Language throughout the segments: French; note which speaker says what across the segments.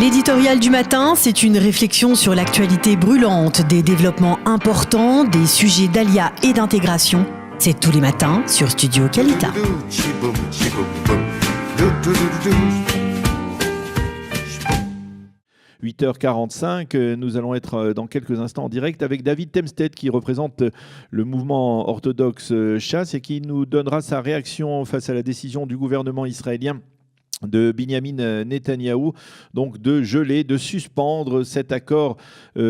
Speaker 1: L'éditorial du matin, c'est une réflexion sur l'actualité brûlante, des développements importants, des sujets d'ALIA et d'intégration. C'est tous les matins sur Studio Kalita.
Speaker 2: 8h45, nous allons être dans quelques instants en direct avec David Temstedt qui représente le mouvement orthodoxe Chasse et qui nous donnera sa réaction face à la décision du gouvernement israélien de Binyamin Netanyahou, donc de geler, de suspendre cet accord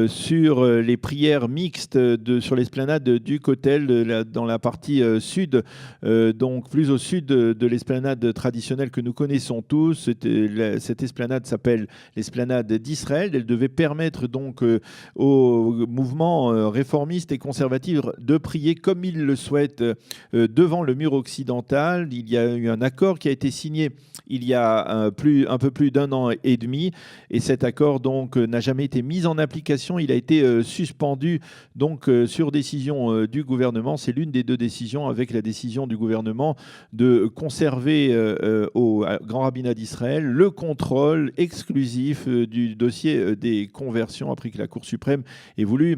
Speaker 2: sur les prières mixtes sur l'esplanade du Kotel dans la partie sud, donc plus au sud de l'esplanade traditionnelle que nous connaissons tous. Cette esplanade s'appelle l'esplanade d'Israël. Elle devait permettre donc au mouvement réformiste et conservatif de prier comme ils le souhaitent devant le mur occidental. Il y a eu un accord qui a été signé il y a un peu plus d'un an et demi, et cet accord donc n'a jamais été mis en application. Il a été suspendu donc sur décision du gouvernement. C'est l'une des deux décisions, avec la décision du gouvernement de conserver au Grand Rabbinat d'Israël le contrôle exclusif du dossier des conversions, après que la Cour suprême ait voulu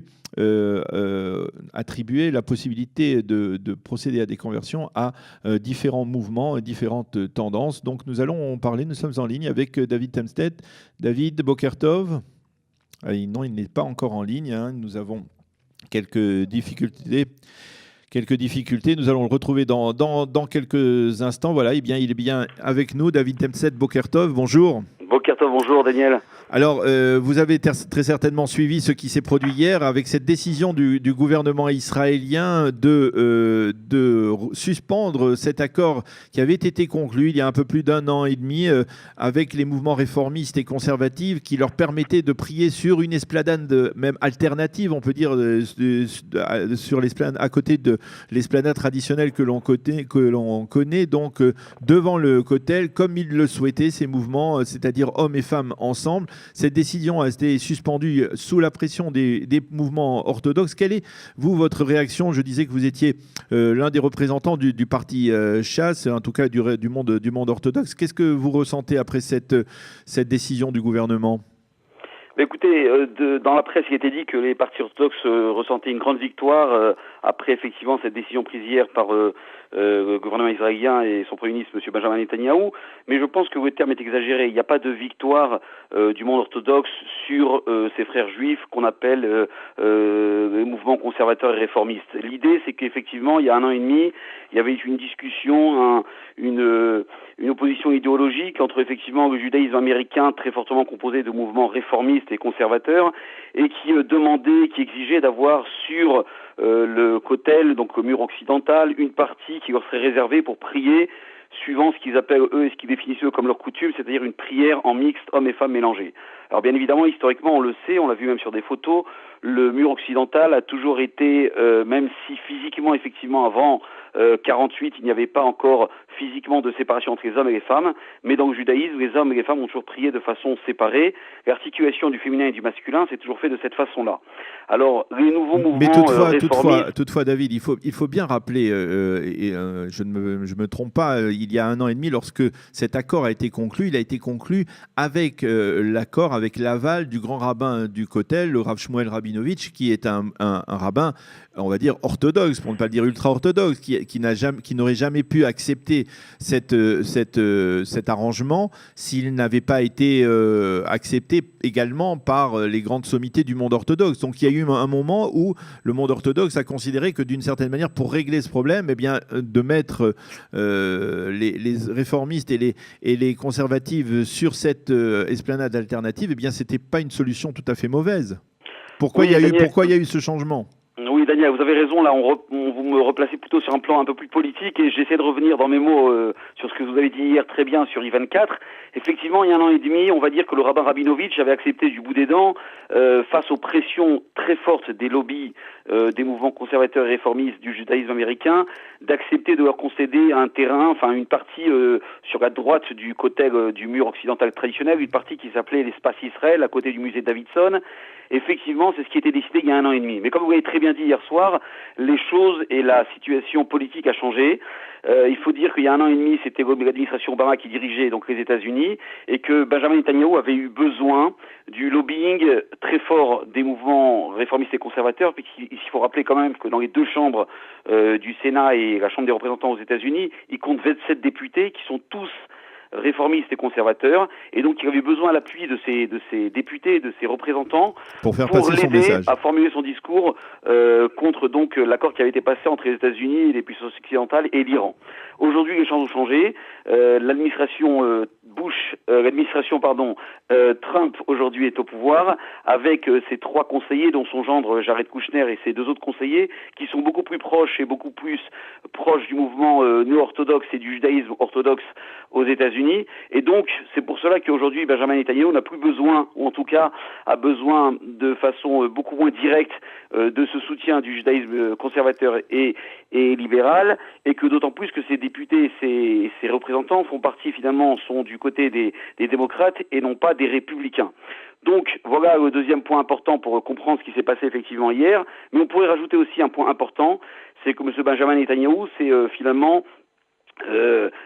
Speaker 2: attribuer la possibilité de procéder à des conversions à différents mouvements et différentes tendances. Donc nous allons en parler, nous sommes en ligne avec David Temstedt. David, Boker Tov. Non, il n'est pas encore en ligne, hein. Nous avons quelques difficultés. Nous allons le retrouver dans quelques instants. Voilà, il est bien avec nous. David Temstedt, Boker Tov, bonjour.
Speaker 3: Boker Tov, bonjour Daniel.
Speaker 2: Alors, vous avez très certainement suivi ce qui s'est produit hier avec cette décision du gouvernement israélien de suspendre cet accord qui avait été conclu il y a un peu plus d'un an et demi avec les mouvements réformistes et conservatifs, qui leur permettait de prier sur une esplanade même alternative, on peut dire, sur l'esplanade, à côté de l'esplanade traditionnelle que l'on connaît, donc devant le Kotel, comme ils le souhaitaient, ces mouvements, c'est-à-dire hommes et femmes ensemble. Cette décision a été suspendue sous la pression des mouvements orthodoxes. Quelle est, vous, votre réaction? Je disais que vous étiez l'un des représentants du parti Chasse, en tout cas du monde orthodoxe. Qu'est-ce que vous ressentez après cette décision du gouvernement?
Speaker 3: Écoutez, dans la presse, il a été dit que les partis orthodoxes ressentaient une grande victoire après effectivement cette décision prise hier par le gouvernement israélien et son Premier ministre, M. Benjamin Netanyahou. Mais je pense que votre terme est exagéré. Il n'y a pas de victoire du monde orthodoxe sur ces frères juifs qu'on appelle les mouvements conservateurs et réformistes. L'idée, c'est qu'effectivement, il y a un an et demi, il y avait une discussion, une opposition idéologique entre effectivement le judaïsme américain, très fortement composé de mouvements réformistes et conservateurs, et qui demandait, qui exigeait d'avoir sur le Kotel, donc le mur occidental, une partie qui leur serait réservée pour prier suivant ce qu'ils appellent eux et ce qu'ils définissent eux comme leur coutume, c'est-à-dire une prière en mixte, hommes et femmes mélangés. Alors bien évidemment, historiquement, on le sait, on l'a vu même sur des photos, le mur occidental a toujours été, même si physiquement, effectivement, avant 48, il n'y avait pas encore physiquement de séparation entre les hommes et les femmes, mais dans le judaïsme, les hommes et les femmes ont toujours prié de façon séparée. L'articulation du féminin et du masculin s'est toujours fait de cette façon-là. Alors, les nouveaux mouvements
Speaker 2: toutefois, David, il faut bien rappeler, je ne me trompe pas, il y a un an et demi, lorsque cet accord a été conclu, il a été conclu avec avec l'aval du grand rabbin du Kotel, le Rav Shmuel Rabinovitch, qui est un rabbin, on va dire orthodoxe, pour ne pas le dire ultra-orthodoxe, qui n'aurait jamais pu accepter cet arrangement s'il n'avait pas été accepté également par les grandes sommités du monde orthodoxe. Donc il y a eu un moment où le monde orthodoxe a considéré que d'une certaine manière, pour régler ce problème, eh bien, de mettre les réformistes et les conservatifs sur cette esplanade alternative, eh bien, c'était pas une solution tout à fait mauvaise. Pourquoi il y a eu ce changement?
Speaker 3: Oui, Daniel, vous avez raison. Là, vous me replacez plutôt sur un plan un peu plus politique, et j'essaie de revenir dans mes mots sur ce que vous avez dit hier très bien sur I24. Effectivement, il y a un an et demi, on va dire que le rabbin Rabinovitch avait accepté du bout des dents, face aux pressions très fortes des lobbies des mouvements conservateurs et réformistes du judaïsme américain, d'accepter de leur concéder un terrain, enfin une partie sur la droite du côté du mur occidental traditionnel, une partie qui s'appelait l'espace Israël, à côté du musée Davidson. Effectivement, c'est ce qui était décidé il y a un an et demi. Mais comme vous l'avez très bien bien dit hier soir, les choses et la situation politique a changé. Il faut dire qu'il y a 1 an et demi, c'était l'administration Obama qui dirigeait donc les États-Unis et que Benjamin Netanyahu avait eu besoin du lobbying très fort des mouvements réformistes et conservateurs, puisqu'il faut rappeler quand même que dans les 2 chambres du Sénat et la Chambre des représentants aux États-Unis, il compte 27 députés qui sont tous réformistes et conservateurs, et donc il avait besoin à l'appui de ces députés, de ces représentants,
Speaker 2: pour passer son message,
Speaker 3: à formuler son discours contre donc l'accord qui avait été passé entre les États-Unis et les puissances occidentales et l'Iran. Aujourd'hui, les choses ont changé. L'administration Trump aujourd'hui est au pouvoir avec ses 3 conseillers, dont son gendre Jared Kushner et ses 2 autres conseillers, qui sont beaucoup plus proches et beaucoup plus proches du mouvement néo-orthodoxe et du judaïsme orthodoxe aux États-Unis. Et donc, c'est pour cela qu'aujourd'hui, Benjamin Netanyahu n'a plus besoin, ou en tout cas a besoin de façon beaucoup moins directe de ce soutien du judaïsme conservateur et libéral, et que d'autant plus que ces députés et ces représentants sont du côté des démocrates et non pas des républicains. Donc voilà le deuxième point important pour comprendre ce qui s'est passé effectivement hier, mais on pourrait rajouter aussi un point important, c'est que M. Benjamin Netanyahu s'est finalement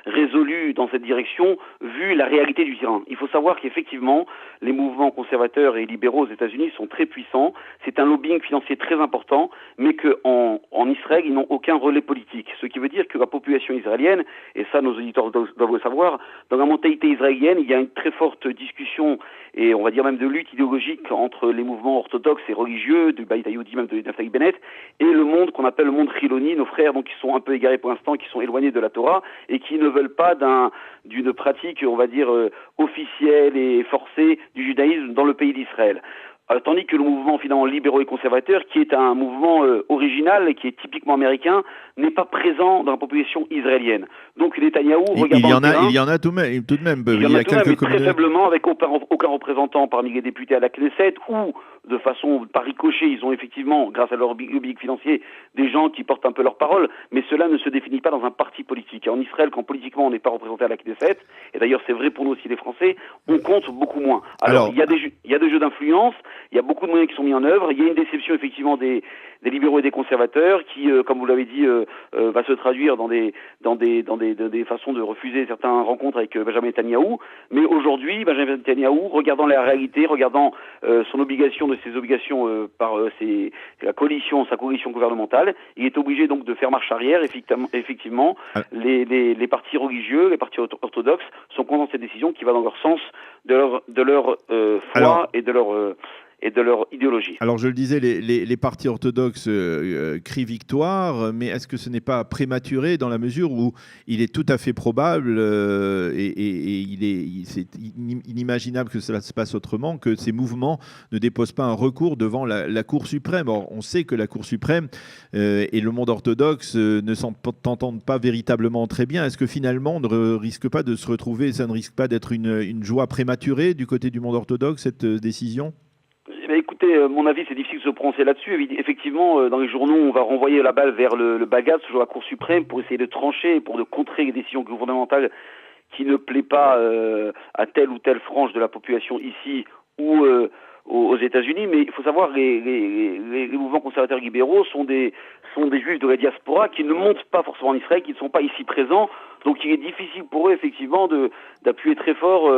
Speaker 3: résolu dans cette direction vu la réalité du terrain. Il faut savoir qu'effectivement les mouvements conservateurs et libéraux aux États-Unis sont très puissants, c'est un lobbying financier très important, mais qu'en Israël ils n'ont aucun relais politique, ce qui veut dire que la population israélienne, et ça nos auditeurs doivent le savoir, dans la mentalité israélienne il y a une très forte discussion et on va dire même de lutte idéologique entre les mouvements orthodoxes et religieux du Bayit Hayoudi, même de Naftali Bennett, et le monde qu'on appelle le monde Chiloni, nos frères donc qui sont un peu égarés pour l'instant, qui sont éloignés de la Torah et qui ne veulent pas d'une pratique, on va dire, officielle et forcée du judaïsme dans le pays d'Israël. Tandis que le mouvement finalement libéraux et conservateur, qui est un mouvement original et qui est typiquement américain, n'est pas présent dans la population israélienne. Donc Netanyahou,
Speaker 2: il y en a tout de même. Il y a quelques
Speaker 3: très faiblement, avec aucun représentant parmi les députés à la Knesset, ou de façon par ricochet, ils ont effectivement, grâce à leur lobbying financier, des gens qui portent un peu leur parole, mais cela ne se définit pas dans un parti politique. Et en Israël, quand politiquement on n'est pas représenté à la Knesset, et d'ailleurs c'est vrai pour nous aussi les Français, on compte beaucoup moins. Alors il y a des jeux d'influence, il y a beaucoup de moyens qui sont mis en œuvre, il y a une déception effectivement des libéraux et des conservateurs qui, comme vous l'avez dit, va se traduire dans des façons de refuser certaines rencontres avec Benjamin Netanyahou. Mais aujourd'hui, Benjamin Netanyahou, regardant la réalité, regardant son obligation de ses obligations par sa coalition gouvernementale, il est obligé donc de faire marche arrière. Effectivement, les partis religieux, les partis orthodoxes sont contents de cette décision qui va dans leur sens de leur foi et de leur idéologie.
Speaker 2: Alors je le disais, les partis orthodoxes crient victoire, mais est-ce que ce n'est pas prématuré dans la mesure où il est tout à fait probable c'est inimaginable que cela se passe autrement, que ces mouvements ne déposent pas un recours devant la Cour suprême. Or, on sait que la Cour suprême et le monde orthodoxe ne s'entendent pas véritablement très bien. Est-ce que finalement on ne risque pas de se retrouver, ça ne risque pas d'être une joie prématurée du côté du monde orthodoxe, cette décision ?
Speaker 3: Écoutez, mon avis, c'est difficile de se prononcer là-dessus. Effectivement, dans les journaux, on va renvoyer la balle vers le Bagatz, toujours la Cour suprême, pour essayer de trancher, pour de contrer les décisions gouvernementales qui ne plaît pas à telle ou telle frange de la population ici ou aux États-Unis. Mais il faut savoir que les mouvements conservateurs libéraux sont des juifs de la diaspora qui ne montent pas forcément en Israël, qui ne sont pas ici présents. Donc il est difficile pour eux effectivement d'appuyer très fort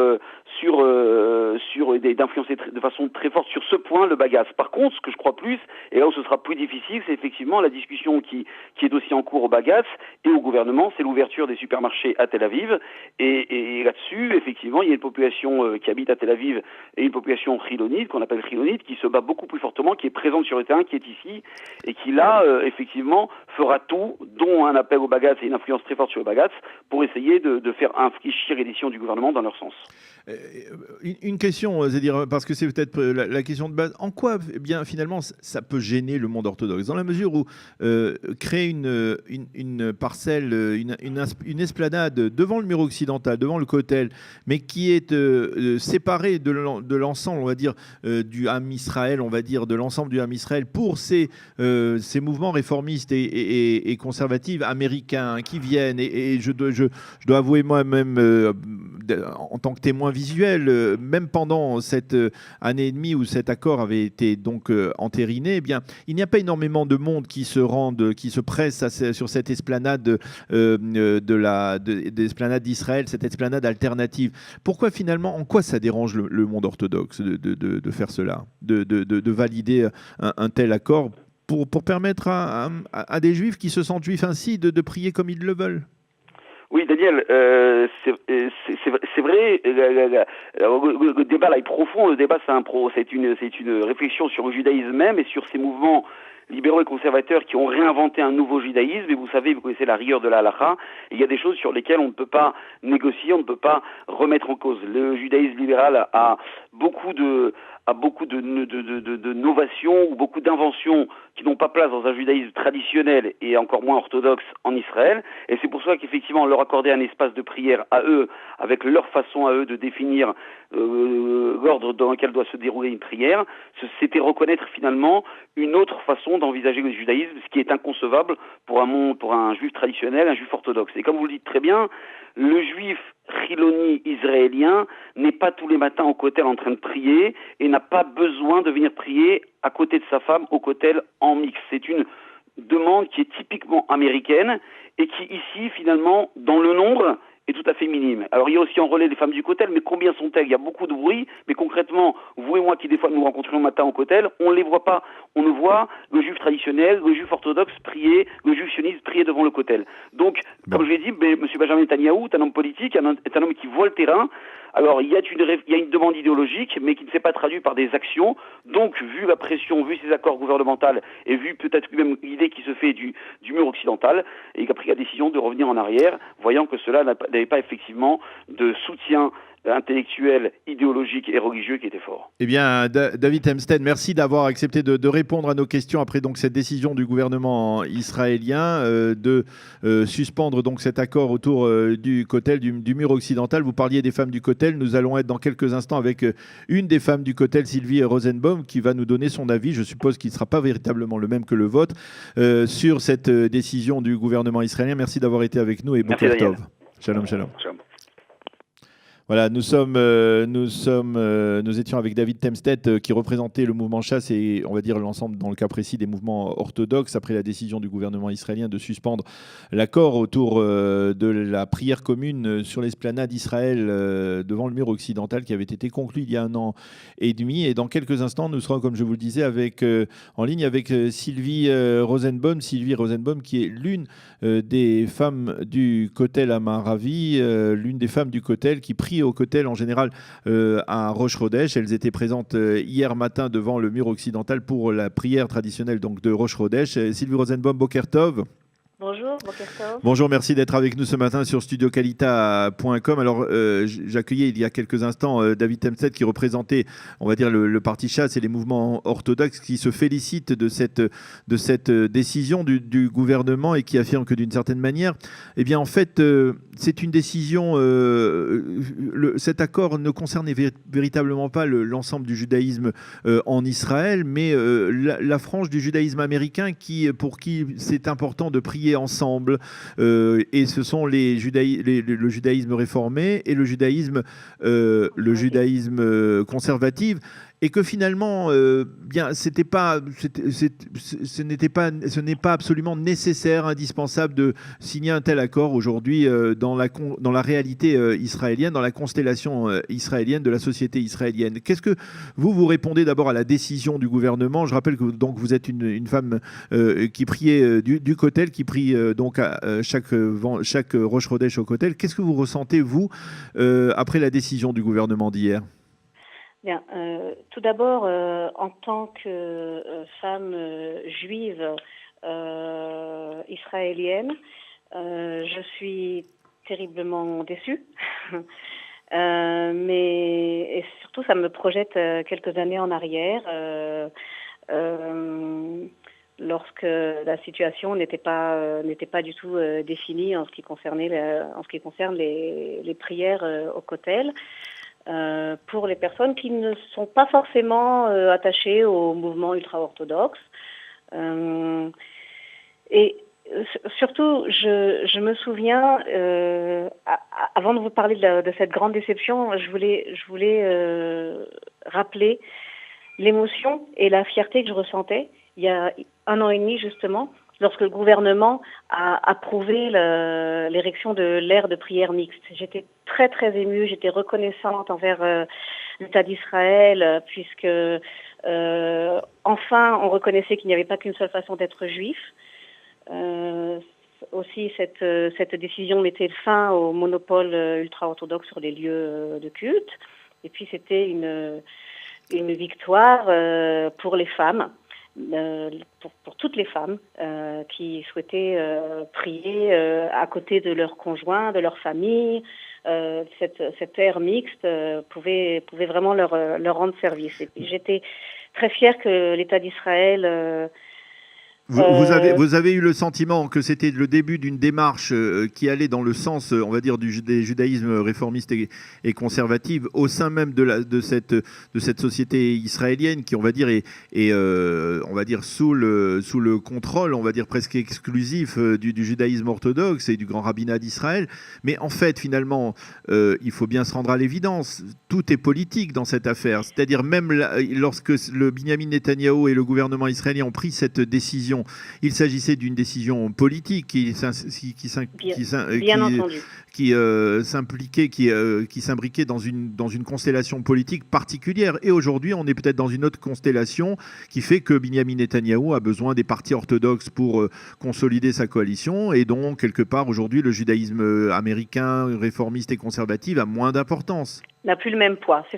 Speaker 3: d'influencer de façon très forte sur ce point le Bagatz. Par contre, ce que je crois plus, et là où ce sera plus difficile, c'est effectivement la discussion qui est aussi en cours au Bagatz et au gouvernement, c'est l'ouverture des supermarchés à Tel Aviv. Et là-dessus, effectivement, il y a une population qui habite à Tel Aviv et une population chilonite, qu'on appelle chilonite, qui se bat beaucoup plus fortement, qui est présente sur le terrain, qui est ici, et qui là, effectivement, fera tout, dont un appel au Bagatz et une influence très forte sur le Bagatz, pour essayer de faire infléchir les décisions du gouvernement dans leur sens.
Speaker 2: Une question, c'est-à-dire, parce que c'est peut-être la question de base, en quoi bien finalement ça peut gêner le monde orthodoxe? Dans la mesure où créer une parcelle, une esplanade devant le mur occidental, devant le Kotel, mais qui est séparée de l'ensemble, on va dire, du Ham Israël, on va dire, de l'ensemble du Ham Israël, pour ces mouvements réformistes et conservatifs américains qui viennent, et je dois avouer moi-même, en tant que témoin visuel, même pendant cette année et demie où cet accord avait été donc entériné, eh bien, il n'y a pas énormément de monde qui se presse sur cette esplanade d'esplanade d'Israël, cette esplanade alternative. Pourquoi finalement, en quoi ça dérange le monde orthodoxe de faire cela, de valider un tel accord pour permettre à des juifs qui se sentent juifs ainsi de prier comme ils le veulent?
Speaker 3: Oui, Daniel, c'est vrai. Le débat là est profond. Le débat, c'est une réflexion sur le judaïsme même et sur ces mouvements libéraux et conservateurs qui ont réinventé un nouveau judaïsme. Et vous savez, vous connaissez la rigueur de la halakha. Il y a des choses sur lesquelles on ne peut pas négocier, on ne peut pas remettre en cause. Le judaïsme libéral a beaucoup de novations ou beaucoup d'inventions qui n'ont pas place dans un judaïsme traditionnel et encore moins orthodoxe en Israël. Et c'est pour ça qu'effectivement, leur accorder un espace de prière à eux, avec leur façon à eux de définir l'ordre dans lequel doit se dérouler une prière, c'était reconnaître finalement une autre façon d'envisager le judaïsme, ce qui est inconcevable pour un juif traditionnel, un juif orthodoxe. Et comme vous le dites très bien, le juif chiloni israélien n'est pas tous les matins au kotel en train de prier et n'a pas besoin de venir prier à côté de sa femme au kotel en mix. C'est une demande qui est typiquement américaine et qui ici finalement dans le nombre est tout à fait minime. Alors il y a aussi en relais les femmes du kotel, mais combien sont-elles? Il y a beaucoup de bruit, mais concrètement, vous et moi qui des fois nous rencontrons le matin au kotel, on ne les voit pas. On ne voit le juif traditionnel, le juif orthodoxe prier, le juif sioniste prier devant le kotel. Donc, comme je l'ai dit, M. Benjamin Netanyahou est un homme politique, est un homme qui voit le terrain. Alors il y a une demande idéologique, mais qui ne s'est pas traduite par des actions. Donc, vu la pression, vu ces accords gouvernementaux et vu peut-être même l'idée qui se fait du mur occidental, il a pris la décision de revenir en arrière, voyant que cela n'avait pas effectivement de soutien intellectuel, idéologique et religieux qui était fort.
Speaker 2: Eh bien, David Temstedt, merci d'avoir accepté de répondre à nos questions après donc cette décision du gouvernement israélien de suspendre donc cet accord autour du kotel, du mur occidental. Vous parliez des femmes du kotel. Nous allons être dans quelques instants avec une des femmes du kotel, Sylvie Rosenbaum, qui va nous donner son avis. Je suppose qu'il ne sera pas véritablement le même que le vôtre sur cette décision du gouvernement israélien. Merci d'avoir été avec nous et Boker Tov. Shalom, shalom. Voilà, nous étions avec David Temstedt qui représentait le mouvement Chasse et on va dire l'ensemble, dans le cas précis, des mouvements orthodoxes après la décision du gouvernement israélien de suspendre l'accord autour de la prière commune sur l'esplanade d'Israël devant le mur occidental qui avait été conclu il y a 1 an et demi. Et dans quelques instants, nous serons, comme je vous le disais, en ligne avec Sylvie Rosenbaum. Sylvie Rosenbaum qui est l'une des femmes du Kotel Amaravi, l'une des femmes du Kotel qui prie au kotel en général à Rosh Chodesh. Elles étaient présentes hier matin devant le mur occidental pour la prière traditionnelle donc de Rosh Chodesh. Sylvie Rosenbaum, Boker Tov.
Speaker 4: Bonjour, Boker Tov.
Speaker 2: Bonjour, merci d'être avec nous ce matin sur studiokalita.com. Alors, j'accueillais il y a quelques instants David Temstedt qui représentait, on va dire, le parti Chasse et les mouvements orthodoxes qui se félicitent de cette décision du gouvernement et qui affirme que d'une certaine manière, eh bien, en fait, c'est une décision, cet accord ne concernait véritablement pas l'ensemble du judaïsme en Israël, mais la frange du judaïsme américain pour qui c'est important de prier ensemble, et ce sont le judaïsme réformé et le judaïsme conservatif. Et que finalement, bien, ce n'est pas absolument nécessaire, indispensable de signer un tel accord aujourd'hui dans la réalité israélienne, dans la constellation israélienne, de la société israélienne. Qu'est-ce que vous répondez d'abord à la décision du gouvernement? Je rappelle que donc vous êtes une femme qui priait du kotel, qui prie donc à chaque Rosh Chodesh au kotel. Qu'est-ce que vous ressentez, vous, après la décision du gouvernement d'hier?
Speaker 4: Bien, tout d'abord, en tant que femme juive israélienne, je suis terriblement déçue, mais surtout ça me projette quelques années en arrière, lorsque la situation n'était pas du tout définie en ce qui concerne les prières au kotel. Pour les personnes qui ne sont pas forcément attachées au mouvement ultra-orthodoxe. Et Surtout, je me souviens, avant de vous parler de cette grande déception, je voulais rappeler l'émotion et la fierté que je ressentais il y a 1 an et demi justement, lorsque le gouvernement a approuvé l'érection de l'aire de prière mixte. J'étais très très émue, j'étais reconnaissante envers l'État d'Israël, puisque enfin on reconnaissait qu'il n'y avait pas qu'une seule façon d'être juif. Aussi, cette décision mettait fin au monopole ultra-orthodoxe sur les lieux de culte. Et puis, c'était une victoire pour les femmes, pour toutes les femmes qui souhaitaient prier à côté de leurs conjoints, de leur famille. Cette ère mixte pouvait vraiment leur rendre service. Et puis, j'étais très fière que l'État d'Israël...
Speaker 2: Vous avez eu le sentiment que c'était le début d'une démarche qui allait dans le sens, on va dire, des judaïsmes réformistes et conservatifs au sein même de cette société israélienne qui, on va dire, est on va dire sous le contrôle, on va dire presque exclusif du judaïsme orthodoxe et du grand rabbinat d'Israël. Mais en fait, finalement, il faut bien se rendre à l'évidence, tout est politique dans cette affaire. C'est-à-dire même lorsque le Binyamin Netanyahou et le gouvernement israélien ont pris cette décision, il s'agissait d'une décision politique qui s'imbriquait dans une constellation politique particulière. Et aujourd'hui, on est peut-être dans une autre constellation qui fait que Binyamin Netanyahou a besoin des partis orthodoxes pour consolider sa coalition. Et donc, quelque part, aujourd'hui, le judaïsme américain, réformiste et conservatif a moins d'importance.
Speaker 4: N'a plus le même poids, c'est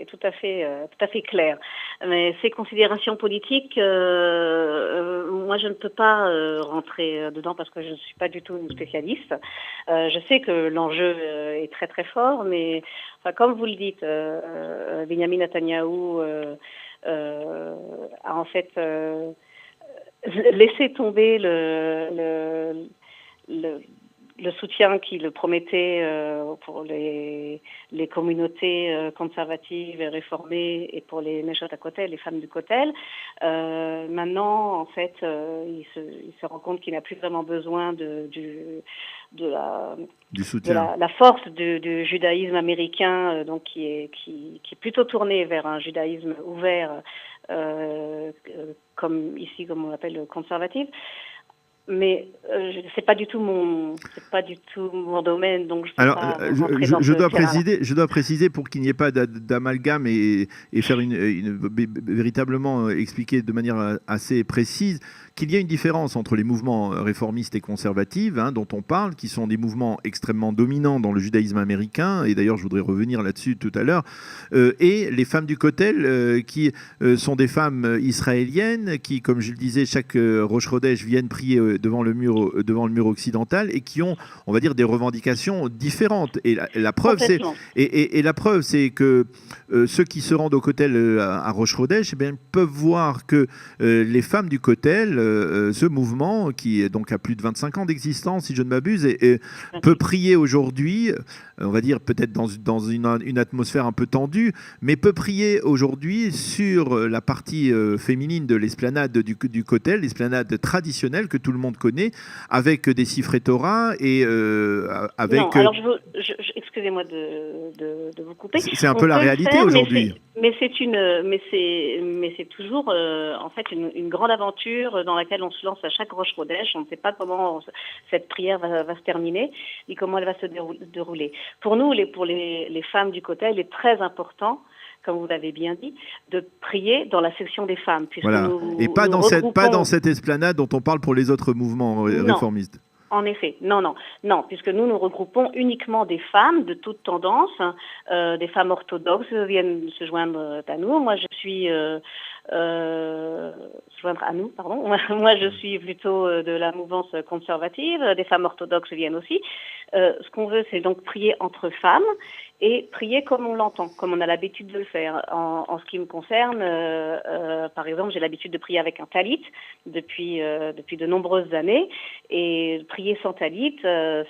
Speaker 4: tout à fait clair. Mais ces considérations politiques, moi je ne peux pas rentrer dedans parce que je ne suis pas du tout une spécialiste. Je sais que l'enjeu est très très fort, mais enfin, comme vous le dites, Binyamin Netanyahou a en fait laissé tomber le soutien qu'il promettait pour les communautés conservatives et réformées et pour les Neshot HaKotel, les femmes du Kotel. Maintenant, en fait, il se rend compte qu'il n'a plus vraiment besoin du soutien, de la force du judaïsme américain, donc qui est plutôt tourné vers un judaïsme ouvert, comme on l'appelle, conservatif. Mais c'est pas du tout mon domaine, donc je peux pas rentrer dans ce terrain-là.
Speaker 2: Je dois préciser pour qu'il n'y ait pas d'amalgame et faire véritablement expliquer de manière assez précise qu'il y a une différence entre les mouvements réformistes et conservatifs, dont on parle, qui sont des mouvements extrêmement dominants dans le judaïsme américain, et d'ailleurs je voudrais revenir là-dessus tout à l'heure, et les femmes du Kotel, qui sont des femmes israéliennes, qui, comme je le disais, chaque Rosh Chodesh viennent prier devant le mur occidental, et qui ont, on va dire, des revendications différentes. Et la preuve, c'est que ceux qui se rendent au Kotel à Rosh Chodesh, peuvent voir que les femmes du Kotel, ce mouvement qui donc a plus de 25 ans d'existence, si je ne m'abuse, et peut prier aujourd'hui, on va dire peut-être dans une atmosphère un peu tendue, mais peut prier aujourd'hui sur la partie féminine de l'esplanade du Kotel, l'esplanade traditionnelle que tout le monde connaît, avec des siffrés Torah et avec...
Speaker 4: Non, alors excusez-moi de vous couper.
Speaker 2: C'est un peu la réalité aujourd'hui.
Speaker 4: Mais c'est toujours en fait une grande aventure dans laquelle on se lance à chaque Rosh Chodesh. On ne sait pas comment cette prière va se terminer ni comment elle va se dérouler. Pour nous, pour les femmes du Kotel, il est très important, comme vous l'avez bien dit, de prier dans la section des femmes.
Speaker 2: Voilà. Et pas dans cette esplanade dont on parle pour les autres mouvements réformistes.
Speaker 4: En effet, non, puisque nous regroupons uniquement des femmes de toute tendance, des femmes orthodoxes viennent se joindre à nous. Moi, je suis joindre à nous, pardon. Moi, je suis plutôt de la mouvance conservative. Des femmes orthodoxes viennent aussi. Ce qu'on veut, c'est donc prier entre femmes et prier comme on l'entend, comme on a l'habitude de le faire. En ce qui me concerne, par exemple, j'ai l'habitude de prier avec un talit depuis de nombreuses années, et prier sans talit,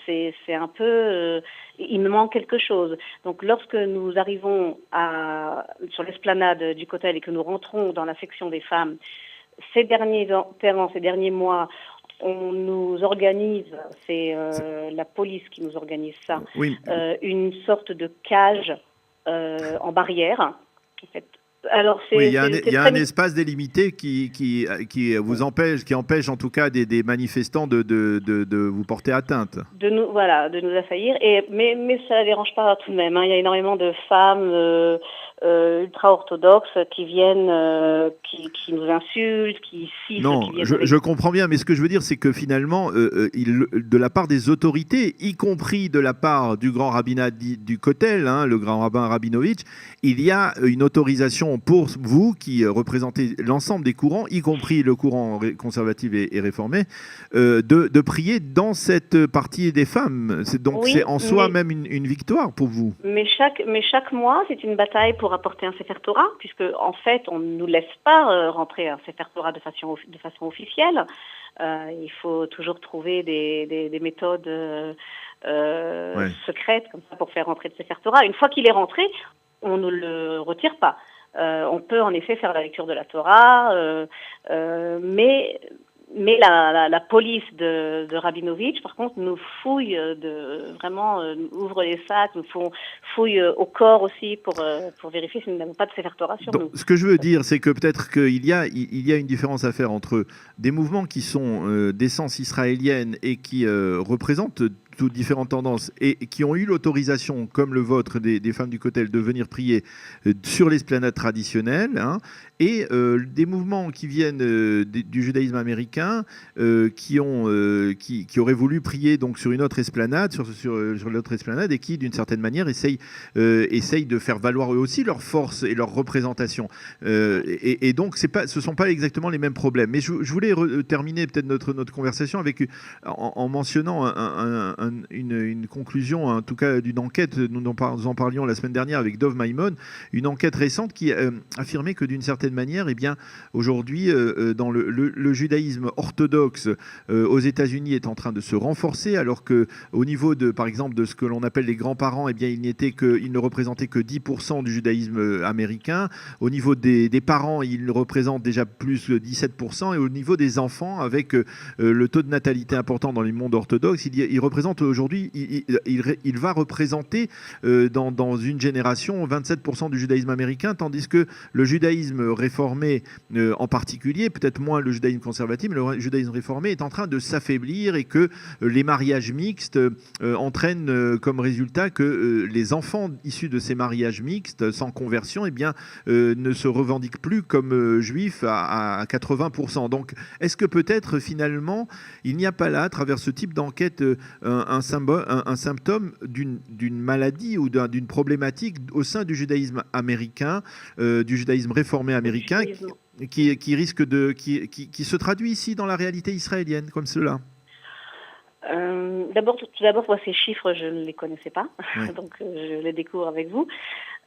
Speaker 4: c'est un peu... il me manque quelque chose. Donc, lorsque nous arrivons sur l'esplanade du Kotel et que nous rentrons dans la section des femmes, ces derniers mois, on nous organise, c'est la police qui nous organise ça,
Speaker 2: Oui.
Speaker 4: une sorte de cage en barrière. En fait. Alors,
Speaker 2: Oui, il y a un espace délimité qui vous empêche, qui empêche en tout cas des manifestants de vous porter atteinte.
Speaker 4: De nous assaillir. Mais ça ne dérange pas tout de même. Hein. Il y a énormément de femmes ultra-orthodoxes qui viennent, qui nous insultent, qui sifflent.
Speaker 2: Non, je comprends bien, mais ce que je veux dire, c'est que finalement, de la part des autorités, y compris de la part du grand rabbinat du Kotel, hein, le grand rabbin Rabinovitch, il y a une autorisation pour vous qui représentez l'ensemble des courants, y compris le courant conservatif et réformé, de prier dans cette partie des femmes. Donc c'est en soi même une victoire pour vous.
Speaker 4: Mais chaque mois, c'est une bataille pour apporter un Sefer Torah, puisque en fait, on ne nous laisse pas rentrer un Sefer Torah de façon officielle. Il faut toujours trouver des méthodes secrètes comme ça pour faire rentrer le Sefer Torah. Une fois qu'il est rentré, on ne le retire pas. On peut en effet faire la lecture de la Torah, mais la police de Rabinovitch, par contre, nous fouille vraiment ouvre les sacs, nous fouille au corps aussi pour vérifier si nous n'avons pas de Sefer Torah sur nous.
Speaker 2: Ce que je veux dire, c'est que peut-être qu'il y a une différence à faire entre des mouvements qui sont d'essence israélienne et qui représentent toutes différentes tendances et qui ont eu l'autorisation, comme le vôtre, des femmes du Kotel, de venir prier sur l'esplanade traditionnelle, hein, et des mouvements qui viennent du judaïsme américain, qui auraient voulu prier donc sur une autre esplanade, sur l'autre esplanade, et qui, d'une certaine manière, essayent de faire valoir eux aussi leur force et leur représentation. Et donc, ce ne sont pas exactement les mêmes problèmes. Mais je voulais terminer peut-être notre conversation en mentionnant une conclusion, en tout cas d'une enquête, nous en parlions la semaine dernière avec Dov Maimon, une enquête récente qui affirmait que d'une certaine manière, eh bien, aujourd'hui, dans le judaïsme orthodoxe aux États-Unis est en train de se renforcer, alors qu'au niveau par exemple, de ce que l'on appelle les grands-parents, eh bien, ils ne représentaient que 10% du judaïsme américain. Au niveau des parents, ils représentent déjà plus de 17%, et au niveau des enfants, avec le taux de natalité important dans les mondes orthodoxes, il représente aujourd'hui, il va représenter dans une génération 27% du judaïsme américain, tandis que le judaïsme réformé en particulier, peut-être moins le judaïsme conservatif, mais le judaïsme réformé est en train de s'affaiblir, et que les mariages mixtes entraînent comme résultat que les enfants issus de ces mariages mixtes sans conversion, eh bien, ne se revendiquent plus comme juifs à 80%. Donc, est-ce que peut-être finalement, il n'y a pas là, à travers ce type d'enquête, un symptôme d'une maladie ou d'une problématique au sein du judaïsme américain, du judaïsme réformé américain, qui se traduit ici dans la réalité israélienne comme cela?
Speaker 4: Tout d'abord, moi, ces chiffres, je ne les connaissais pas, donc je les découvre avec vous.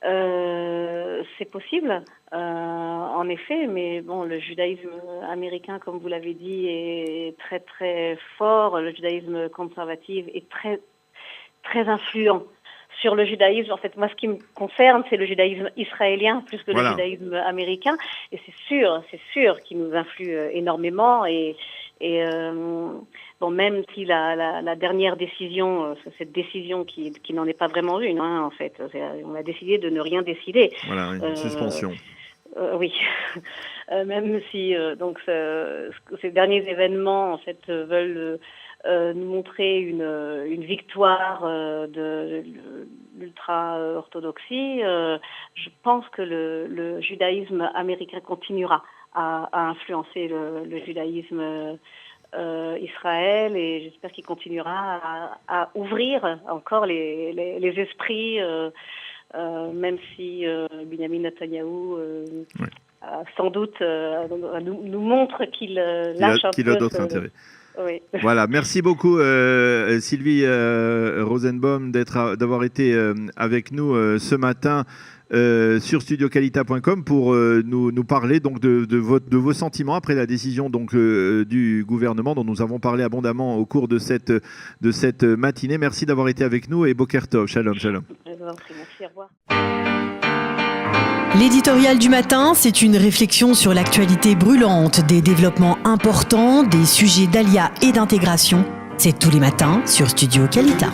Speaker 4: C'est possible, en effet, mais bon, le judaïsme américain, comme vous l'avez dit, est très très fort. Le judaïsme conservatif est très très influent sur le judaïsme. En fait, moi, ce qui me concerne, c'est le judaïsme israélien plus que le judaïsme américain, et c'est sûr qu'il nous influe énormément. Bon, même si la dernière décision, cette décision qui n'en est pas vraiment une, hein, en fait, on a décidé de ne rien décider.
Speaker 2: Voilà, une suspension.
Speaker 4: Oui, même si donc ces derniers événements, en fait, veulent nous montrer une victoire de l'ultra-orthodoxie. Je pense que le judaïsme américain continuera à influencer le judaïsme Israël, et j'espère qu'il continuera à ouvrir encore les esprits, même si Benjamin Netanyahou sans doute nous montre qu'il lâche un peu.
Speaker 2: Qu'il a d'autres intérêts.
Speaker 4: Oui.
Speaker 2: Voilà, merci beaucoup Sylvie Rosenbaum d'avoir été avec nous ce matin sur studioqualita.com pour nous parler donc de vos sentiments après la décision donc du gouvernement dont nous avons parlé abondamment au cours de cette matinée. Merci d'avoir été avec nous et Boker Tov. Shalom, shalom.
Speaker 4: Merci, au revoir.
Speaker 1: L'éditorial du matin, c'est une réflexion sur l'actualité brûlante, des développements importants, des sujets d'ALIA et d'intégration. C'est tous les matins sur Studio Kalita.